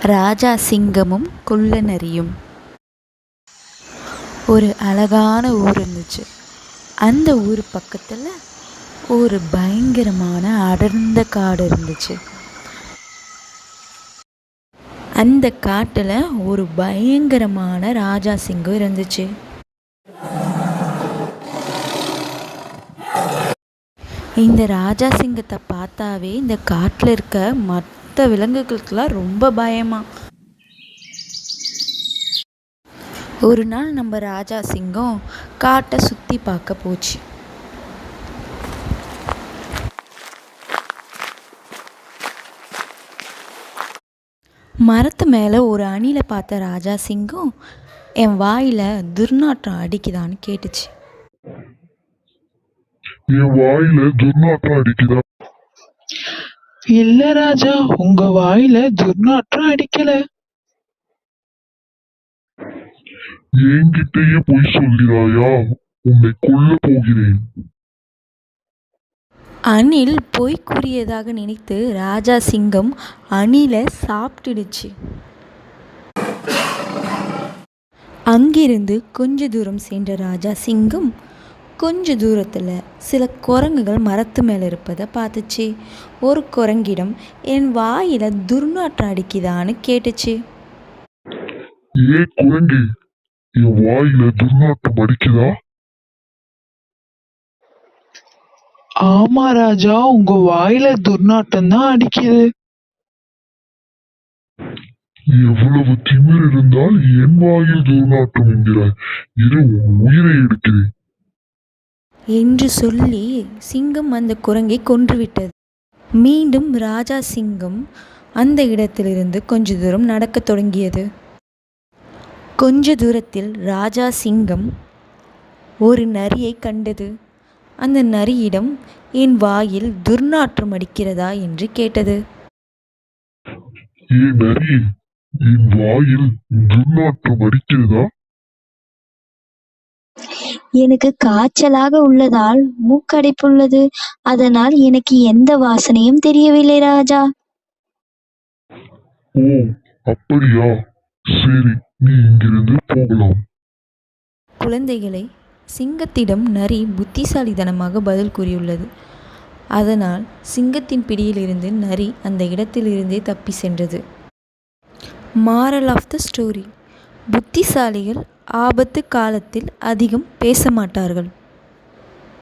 ராஜா சிங்கமும் குள்ள நரியும். ஒரு அழகான ஊர் இருந்துச்சு. அந்த ஊர் பக்கத்தில் ஒரு பயங்கரமான அடர்ந்த காடு இருந்துச்சு. அந்த காட்டில் ஒரு பயங்கரமான ராஜா சிங்கம் இருந்துச்சு. இந்த ராஜா சிங்கத்தை பார்த்தாவே இந்த காட்டில் இருக்க மற்ற விலங்குகளுக்கெல்லாம் ரொம்ப பயமா. ஒரு நாள் நம்ம ராஜா சிங்கம் காட்டை சுற்றி பார்க்க போச்சு. மரத்து மேலே ஒரு அணிலை பார்த்த ராஜா சிங்கம் என் வாயில் துர்நாற்றம் அடிக்குதான்னு கேட்டுச்சு. என் வாயில துர்நாற்றம் அடிக்குதா? இல்ல ராஜா, உங்க வாயில துர்நாற்றம் அடிக்கல. என்கிட்டயே பொய் சொல்கிறாயா? உன்னை கொல்ல போகிறேன். அணில் பொய் கூறியதாக நினைத்து ராஜா சிங்கம் அணிலை சாப்பிட்டுடுச்சு. அங்கிருந்து கொஞ்ச தூரம் சென்ற ராஜா சிங்கம் கொஞ்ச தூரத்தில் சில குரங்குகள் மரத்து மேலே இருப்பதை பார்த்துச்சு. ஒரு குரங்கிடம் என் வாயில் துர்நாற்றம் அடிக்குதான்னு கேட்டுச்சு. ஏ குரங்கு, என் வாயில துர்நாற்றம் அடிக்குதா? ஆமா ராஜா, உங்க வாயில துர்நாற்றம் தான் அடிக்குது. எவ்வளவு திமிர் இருந்தால் என் வாயில் துர்நாற்றம் என்கிறாய்? இரு, உன் உயிரை எடுக்கிறேன் என்று சொல்லி சிங்கம் அந்த குரங்கை கொன்றுவிட்டது. மீண்டும் ராஜா சிங்கம் அந்த இடத்திலிருந்து கொஞ்ச தூரம் நடக்கத் தொடங்கியது. கொஞ்ச தூரத்தில் ராஜா சிங்கம் ஒரு நரியை கண்டது. அந்த நரியிடம் என் வாயில் துர்நாற்றம் அடிக்கிறதா என்று கேட்டது. ஏ நரி, என் வாயில் துர்நாற்றம் அடிக்கிறதா? எனக்கு காய்ச்சலாக உள்ளதால் மூக்கடைப்புள்ளது. அதனால் எனக்கு எந்த வாசனையும் தெரியவில்லை ராஜா. ஓ, அப்படியா? சரி, நீ இங்கிருந்து போகலாம். குழந்தைகளை, சிங்கத்திடம் நரி புத்திசாலித்தனமாக பதில் கூறியுள்ளது. அதனால் சிங்கத்தின் பிடியிலிருந்து நரி அந்த இடத்திலிருந்தே தப்பி சென்றது. மாரல் ஆஃப் த ஸ்டோரி: புத்திசாலிகள் ஆபத்து காலத்தில் அதிகம் பேச மாட்டார்கள்.